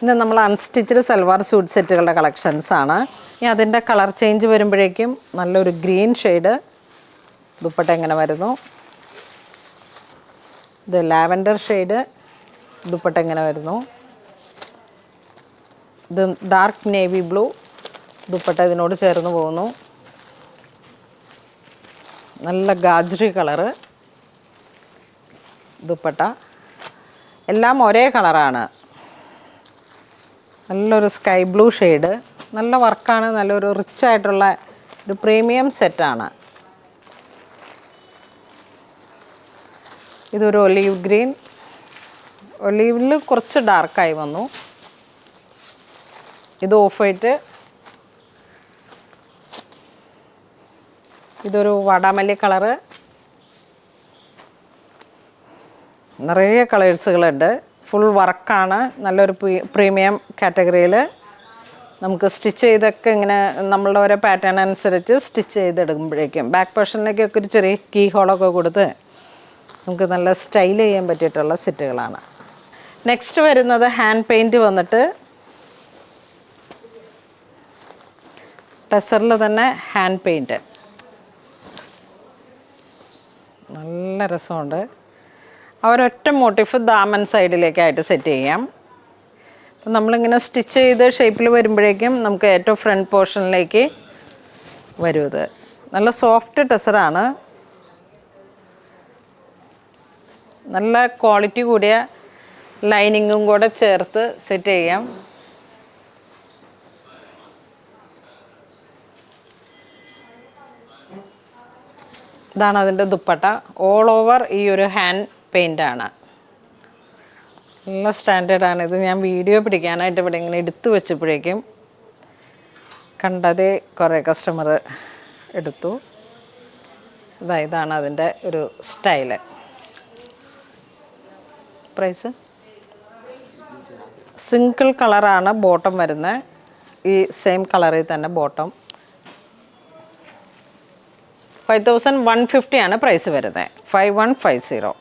ഇന്ന് നമ്മൾ unstitched salwar suit സെറ്റുകളുടെ collections ആണ്. ഇനി അതിൻ്റെ കളർ ചേഞ്ച് വരുമ്പോഴേക്കും നല്ലൊരു ഗ്രീൻ ഷെയ്ഡ് ദുപ്പട്ട എങ്ങനെ വരുന്നു. ഇത് ലാവൻഡർ ഷെയ്ഡ് ദുപ്പട്ട എങ്ങനെ വരുന്നു. ഇത് ഡാർക്ക് നേവി ബ്ലൂ ദുപ്പട്ട ഇതിനോട് ചേർന്ന് പോകുന്നു. നല്ല ഗാജ്രി കളറ് ദുപ്പട്ട. എല്ലാം ഒരേ കളറാണ്. നല്ലൊരു സ്കൈ ബ്ലൂ ഷെയ്ഡ്, നല്ല വർക്കാണ്, നല്ലൊരു റിച്ച് ആയിട്ടുള്ള ഒരു പ്രീമിയം സെറ്റാണ്. ഇതൊരു ഒലീവ് ഗ്രീൻ, ഒലീവിൽ കുറച്ച് ഡാർക്കായി വന്നു. ഇത് ഓഫ് വൈറ്റ്, ഇതൊരു വാടാമല്ലി കളറ്. നിറയെ കളേഴ്സുകളുണ്ട്. ഫുൾ വർക്കാണ്. നല്ലൊരു പ്രീമിയം കാറ്റഗറിയിൽ നമുക്ക് സ്റ്റിച്ച് ചെയ്തൊക്കെ ഇങ്ങനെ നമ്മളുടെ ഓരോ പാറ്റേൺ അനുസരിച്ച് സ്റ്റിച്ച് ചെയ്തെടുക്കുമ്പോഴേക്കും ബാക്ക് പോർഷനിലേക്കൊക്കെ ഒരു ചെറിയ കീ ഹോളൊക്കെ കൊടുത്ത് നമുക്ക് നല്ല സ്റ്റൈൽ ചെയ്യാൻ പറ്റിയിട്ടുള്ള സെറ്റുകളാണ്. നെക്സ്റ്റ് വരുന്നത് ഹാൻഡ് പെയിൻറ്റ് വന്നിട്ട് ടെസറിൽ തന്നെ ഹാൻഡ് പെയിൻറ്റ്. നല്ല രസമുണ്ട്. ഒരൊറ്റ മോട്ടീഫ് ദാമൻ സൈഡിലേക്കായിട്ട് സെറ്റ് ചെയ്യാം. അപ്പം നമ്മളിങ്ങനെ സ്റ്റിച്ച് ചെയ്ത് ഷേപ്പിൽ വരുമ്പോഴേക്കും നമുക്ക് ഏറ്റവും ഫ്രണ്ട് പോർഷനിലേക്ക് വരും. ഇത് നല്ല സോഫ്റ്റ് ടെസറാണ്. നല്ല ക്വാളിറ്റി കൂടിയ ലൈനിങ്ങും കൂടെ ചേർത്ത് സെറ്റ് ചെയ്യാം. ഇതാണ് അതിൻ്റെ ദുപ്പട്ട. ഓൾ ഓവർ ഈ ഒരു ഹാൻഡ് പെയിൻ്റാണ്. നല്ല സ്റ്റാൻഡേർഡാണ്. ഇത് ഞാൻ വീഡിയോ പിടിക്കാനായിട്ട് ഇവിടെ ഇങ്ങനെ എടുത്തു വെച്ചപ്പോഴേക്കും കണ്ടതേ കുറേ കസ്റ്റമർ എടുത്തു. ഇതാണ് അതിൻ്റെ ഒരു സ്റ്റൈല്. പ്രൈസ് സിംഗിൾ കളറാണ് ബോട്ടം വരുന്നത്. ഈ സെയിം കളറിൽ തന്നെ ബോട്ടം. 5150 ആണ് പ്രൈസ് വരുന്നത്. 5150.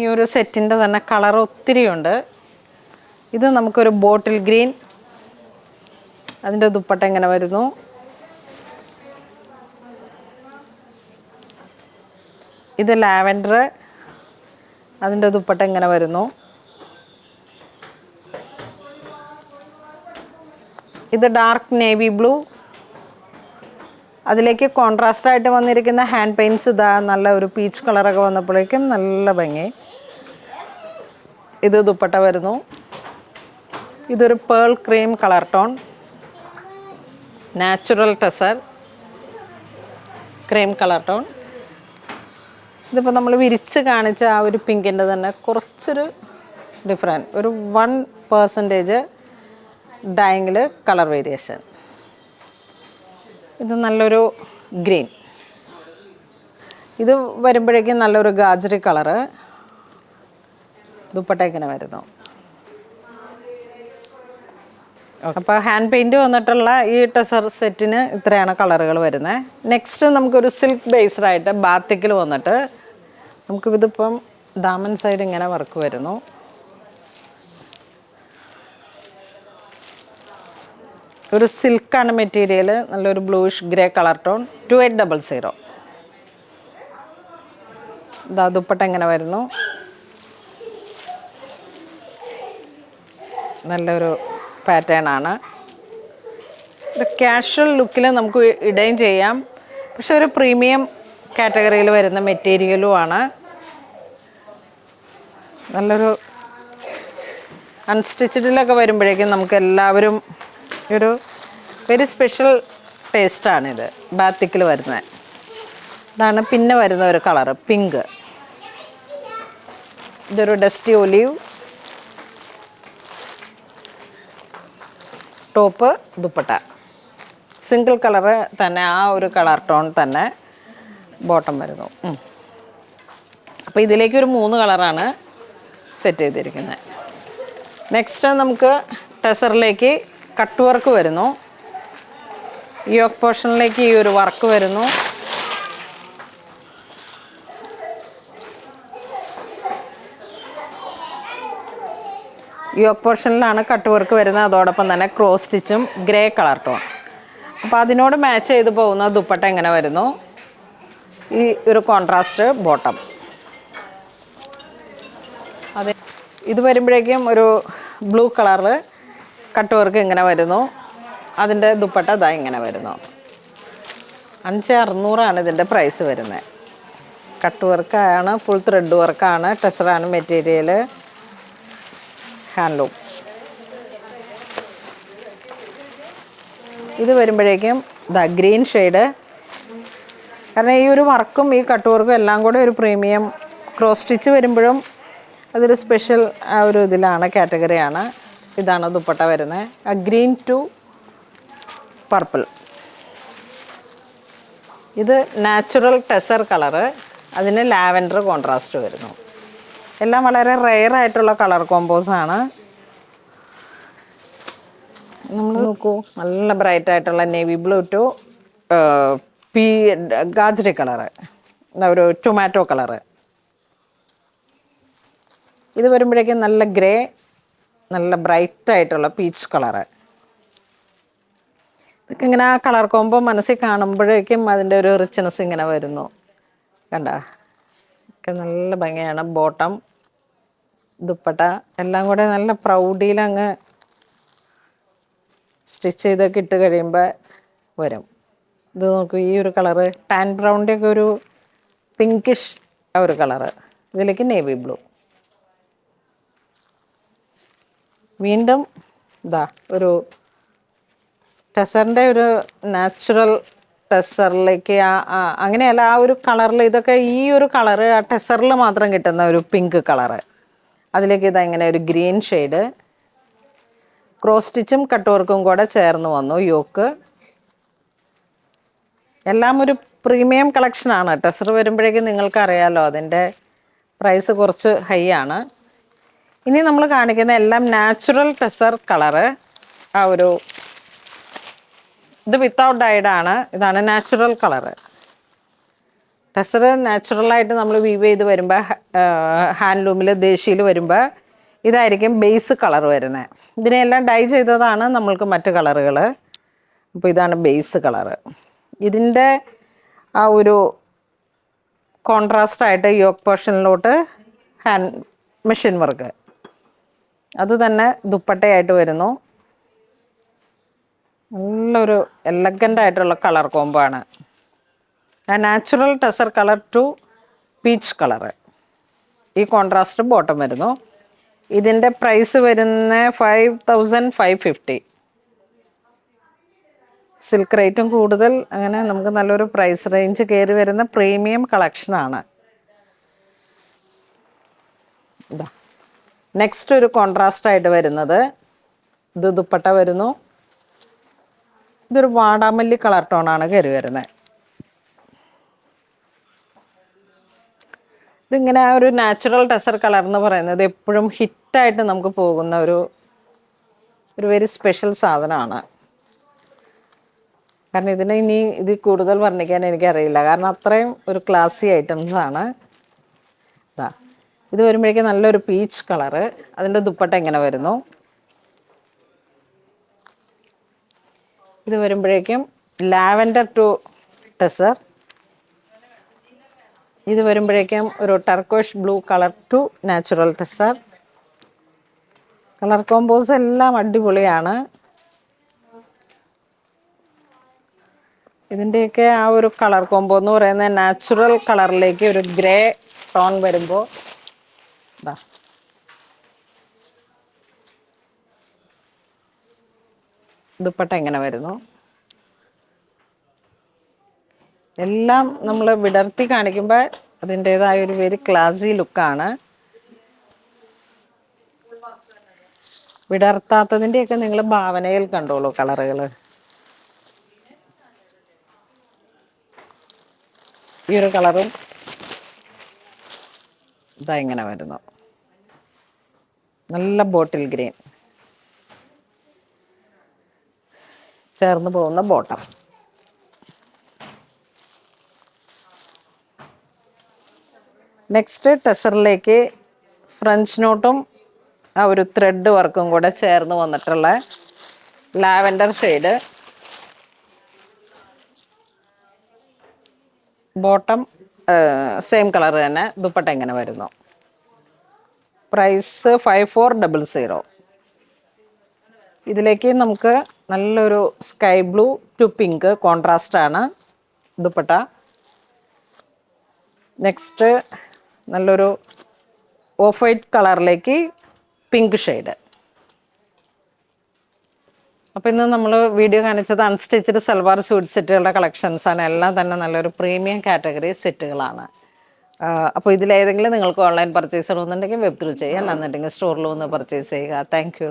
ഈ ഒരു സെറ്റിൻ്റെ തന്നെ കളർ ഒത്തിരിയുണ്ട്. ഇത് നമുക്കൊരു ബോട്ടിൽ ഗ്രീൻ, അതിൻ്റെ ദുപ്പട്ട എങ്ങനെ വരുന്നു. ഇത് ലാവൻഡർ, അതിൻ്റെ ദുപ്പട്ട എങ്ങനെ വരുന്നു. ഇത് ഡാർക്ക് നേവി ബ്ലൂ, അതിലേക്ക് കോൺട്രാസ്റ്റായിട്ട് വന്നിരിക്കുന്ന ഹാൻഡ് പെയിൻറ്റ്സ് നല്ല ഒരു പീച്ച് കളറൊക്കെ വന്നപ്പോഴേക്കും നല്ല ഭംഗി. ഇത് ദുപ്പട്ട വരുന്നു. ഇതൊരു pearl cream colour tone, natural tussar cream colour tone. ഇതിപ്പോൾ നമ്മൾ വിരിച്ച് കാണിച്ച ആ ഒരു പിങ്കിൻ്റെ തന്നെ കുറച്ചൊരു ഡിഫറൻറ്റ്, ഒരു 1% ഡൈങ്ങിൽ കളർ വേരിയേഷൻ. ഇത് നല്ലൊരു ഗ്രീൻ. ഇത് വരുമ്പോഴേക്കും നല്ലൊരു ഗാജറി കളറ് ദുപ്പട്ട ഇങ്ങനെ വരുന്നു. അപ്പോൾ ഹാൻഡ് പെയിൻറ്റ് വന്നിട്ടുള്ള ഈ ടെസർ സെറ്റിന് ഇത്രയാണ് കളറുകൾ വരുന്നത്. നെക്സ്റ്റ് നമുക്കൊരു സിൽക്ക് ബേസ്ഡായിട്ട് ബാത്തിക്കിൽ വന്നിട്ട് നമുക്കിതിപ്പം ദാമൻ സൈഡ് ഇങ്ങനെ വർക്ക് വരുന്നു. ഒരു സിൽക്കാണ് മെറ്റീരിയൽ. നല്ലൊരു bluish grey colour tone. 2800. Dupatta എങ്ങനെ വരുന്നു. നല്ലൊരു പാറ്റേൺ ആണ്. ഒരു കാഷ്വൽ ലുക്കിൽ നമുക്ക് ഇടുകയും ചെയ്യാം. പക്ഷെ ഒരു പ്രീമിയം കാറ്റഗറിയിൽ വരുന്ന മെറ്റീരിയലും ആണ്. നല്ലൊരു അൺസ്റ്റിച്ചഡിലൊക്കെ വരുമ്പോഴേക്കും നമുക്ക് എല്ലാവരും ഒരു വെരി സ്പെഷ്യൽ ടേസ്റ്റാണിത്. ബാത്തിക്കിൽ വരുന്നത് ഇതാണ്. പിന്നെ വരുന്ന ഒരു കളറ് പിങ്ക്. ഇതൊരു dusty olive, top dupatta single colour തന്നെ, ആ ഒരു കളർ ടോൺ തന്നെ ബോട്ടം വരുന്നു. അപ്പോൾ ഇതിലേക്കൊരു 3 കളറാണ് സെറ്റ് ചെയ്തിരിക്കുന്നത്. നെക്സ്റ്റ് നമുക്ക് ടെസറിലേക്ക് കട്ട് വർക്ക് വരുന്നു. യോക്ക് പോർഷനിലേക്ക് ഈ ഒരു വർക്ക് വരുന്നു. യോക്ക് പോർഷനിലാണ് കട്ട് വർക്ക് വരുന്നത്, അതോടൊപ്പം തന്നെ ക്രോസ് സ്റ്റിച്ചും ഗ്രേ കളർ ടോൺ. അപ്പോൾ അതിനോട് മാച്ച് ചെയ്ത് പോകുന്ന ദുപ്പട്ട എങ്ങനെ വരുന്നു, ഈ ഒരു കോൺട്രാസ്റ്റ് ബോട്ടം. അതെ, ഇത് വരുമ്പോഴേക്കും ഒരു ബ്ലൂ കളറ് കട്ട് വർക്ക് ഇങ്ങനെ വരുന്നു. അതിൻ്റെ ദുപ്പട്ട ഇതാ ഇങ്ങനെ വരുന്നു. 5600 ഇതിൻ്റെ പ്രൈസ് വരുന്നത്. കട്ട് വർക്കാണ്, ഫുൾ ത്രെഡ് വർക്കാണ്, ടെസറാണ് മെറ്റീരിയൽ, ഹാൻഡ്ലൂം. ഇത് വരുമ്പോഴേക്കും ഇതാ ഗ്രീൻ ഷെയ്ഡ്. കാരണം ഈ ഒരു വർക്കും ഈ കട്ട് വർക്കും എല്ലാം കൂടെ ഒരു പ്രീമിയം ക്രോസ് സ്റ്റിച്ച് വരുമ്പോഴും അതൊരു സ്പെഷ്യൽ ആ ഒരു ഇതിലാണ്, കാറ്റഗറിയാണ്. ഇതാണ് ദുപ്പട്ട വരുന്നത്. ആ ഗ്രീൻ ടു പർപ്പിൾ. ഇത് നാച്ചുറൽ ടെസർ കളറ്, അതിന് ലാവൻഡർ കോൺട്രാസ്റ്റ് വരുന്നു. എല്ലാം വളരെ റെയർ ആയിട്ടുള്ള കളർ കോമ്പോസാണ്. നമ്മൾ നോക്കൂ, നല്ല ബ്രൈറ്റ് ആയിട്ടുള്ള നേവി ബ്ലൂ ടു ഗാജറി കളറ്, ഒരു ടൊമാറ്റോ കളറ്. ഇത് വരുമ്പോഴേക്കും നല്ല ഗ്രേ, നല്ല ബ്രൈറ്റ് ആയിട്ടുള്ള പീച്ച് കളറ്. ഇതൊക്കെ ഇങ്ങനെ ആ കളർ കോമ്പോ മനസ്സിൽ കാണുമ്പോഴേക്കും അതിൻ്റെ ഒരു റിച്ച്നെസ് ഇങ്ങനെ വരുന്നു. കണ്ട, ഒക്കെ നല്ല ഭംഗിയാണ്. ബോട്ടം, ദുപ്പട്ട എല്ലാം കൂടെ നല്ല പ്രൗഡിയിലങ്ങ് സ്റ്റിച്ച് ചെയ്തൊക്കെ ഇട്ട് കഴിയുമ്പോൾ വരും. ഇത് നോക്കൂ, ഈ ഒരു കളറ് ടാൻ ബ്രൗണിൻ്റെ ഒക്കെ ഒരു പിങ്കിഷ് ആ ഒരു കളറ്, ഇതിലേക്ക് നേവി ബ്ലൂ. വീണ്ടും ഇതാ ഒരു ടെസറിൻ്റെ ഒരു നാച്ചുറൽ ടെസറിലേക്ക് അങ്ങനെയല്ല, ആ ഒരു കളറിൽ ഇതൊക്കെ ഈ ഒരു കളറ് ആ ടെസറിൽ മാത്രം കിട്ടുന്ന ഒരു പിങ്ക് കളറ്, അതിലേക്ക് ഇതാ ഇങ്ങനെ ഒരു ഗ്രീൻ ഷെയ്ഡ്. ക്രോസ് സ്റ്റിച്ചും കട്ട് വർക്കും കൂടെ ചേർന്ന് വന്നു. യോക്ക് എല്ലാം ഒരു പ്രീമിയം കളക്ഷനാണ്. ടെസർ വരുമ്പോഴേക്കും നിങ്ങൾക്കറിയാമല്ലോ, അതിൻ്റെ പ്രൈസ് കുറച്ച് ഹൈ ആണ്. ഇനി നമ്മൾ കാണിക്കുന്ന എല്ലാം നാച്ചുറൽ ടെസർ കളറ്. ആ ഒരു ഇത് വിത്തൗട്ട് ഡൈഡാണ്. ഇതാണ് നാച്ചുറൽ കളറ്. ടെസർ നാച്ചുറലായിട്ട് നമ്മൾ വീവ് ചെയ്ത് വരുമ്പോൾ ഹാൻഡ്ലൂമിൽ ദേശിയിൽ വരുമ്പോൾ ഇതായിരിക്കും ബേസ് കളർ വരുന്നത്. ഇതിനെല്ലാം ഡൈ ചെയ്തതാണ് നമ്മൾക്ക് മറ്റ് കളറുകൾ. അപ്പോൾ ഇതാണ് ബേസ് കളറ്. ഇതിൻ്റെ ആ ഒരു കോൺട്രാസ്റ്റായിട്ട് യോക്ക് പോർഷനിലോട്ട് മെഷീൻ വർക്ക്, അത് തന്നെ ദുപ്പട്ടയായിട്ട് വരുന്നു. നല്ലൊരു എലഗൻ്റ് ആയിട്ടുള്ള കളർ കോമ്പോ ആണ്. ആ natural tussar colour to peach colour, ഈ കോൺട്രാസ്റ്റ് ബോട്ടം വരുന്നു. ഇതിൻ്റെ പ്രൈസ് വരുന്ന 5550. സിൽക്ക് റേറ്റും കൂടുതൽ, അങ്ങനെ നമുക്ക് നല്ലൊരു പ്രൈസ് റേഞ്ച് കയറി വരുന്ന പ്രീമിയം കളക്ഷനാണ്. ഇതാ നെക്സ്റ്റ് ഒരു കോൺട്രാസ്റ്റായിട്ട് വരുന്നത്, ഇത് ദുപ്പട്ട വരുന്നു. ഇതൊരു വാടാമല്ലി കളർ ടോണാണ് കയറി വരുന്നത്. ഇതിങ്ങനെ ഒരു നാച്ചുറൽ ടെസർ കളർ എന്ന് പറയുന്നത് എപ്പോഴും ഹിറ്റായിട്ട് നമുക്ക് പോകുന്ന ഒരു വെരി സ്പെഷ്യൽ സാധനമാണ്. കാരണം ഇതിനെ ഇനി ഇതിൽ കൂടുതൽ വർണ്ണിക്കാൻ എനിക്കറിയില്ല, കാരണം അത്രയും ഒരു ക്ലാസി ഐറ്റംസ് ആണ്. ഇത് വരുമ്പോഴേക്കും നല്ലൊരു പീച്ച് കളറ്. അതിൻ്റെ ദുപ്പട്ട ഇങ്ങനെ വരുന്നു. ഇത് വരുമ്പോഴേക്കും ലാവൻഡർ ടു ടെസർ. ഇത് വരുമ്പോഴേക്കും ഒരു turquoise blue colour to natural tussar. Colour combos എല്ലാം അടിപൊളിയാണ്. ഇതിൻ്റെയൊക്കെ ആ ഒരു കളർ കോമ്പോ എന്ന് പറയുന്നത് നാച്ചുറൽ കളറിലേക്ക് ഒരു ഗ്രേ ടോൺ വരുമ്പോൾ ദുപ്പട്ട ഇങ്ങനെ വരുന്നു. എല്ലാം നമ്മൾ വിടർത്തി കാണിക്കുമ്പോൾ അതിൻ്റേതായ ഒരു വെരി ക്ലാസി ലുക്കാണ്. വിടർത്താത്തതിൻ്റെയൊക്കെ നിങ്ങൾ ഭാവനയിൽ കണ്ടോളൂ കളറുകൾ. ഈ ഒരു കളറും ഇതാ ഇങ്ങനെ വരുന്നു, നല്ല ബോട്ടിൽ ഗ്രീൻ ചേർന്ന് പോകുന്ന ബോട്ടം. നെക്സ്റ്റ് ടെസറിലേക്ക് ഫ്രഞ്ച് നോട്ടും ആ ഒരു ത്രെഡ് വർക്കും കൂടെ ചേർന്ന് വന്നിട്ടുള്ള lavender shade. Bottom same colour തന്നെ. ദുപ്പട്ട ഇങ്ങനെ വരുന്നു. പ്രൈസ് 5400. ഇതിലേക്ക് നമുക്ക് നല്ലൊരു സ്കൈ ബ്ലൂ ടു പിങ്ക് കോൺട്രാസ്റ്റാണ് ദുപ്പട്ട. നെക്സ്റ്റ് നല്ലൊരു ഓഫ് വൈറ്റ് കളറിലേക്ക് പിങ്ക് ഷെയ്ഡ്. അപ്പോൾ ഇന്ന് നമ്മൾ വീഡിയോ കാണിച്ചത് അൺസ്റ്റിച്ചഡ് സൽവാർ സ്യൂട്ട് സെറ്റുകളുടെ കളക്ഷൻസാണ്. എല്ലാം തന്നെ നല്ലൊരു പ്രീമിയം കാറ്റഗറി സെറ്റുകളാണ്. അപ്പോൾ ഇതിലേതെങ്കിലും നിങ്ങൾക്ക് ഓൺലൈൻ പർച്ചേസ് ചെയ്യണമെന്നുണ്ടെങ്കിൽ വെബ് ത്രൂ ചെയ്യുക, അല്ലാന്നുണ്ടെങ്കിൽ സ്റ്റോറിൽ വന്ന് പർച്ചേസ് ചെയ്യുക. Thank you.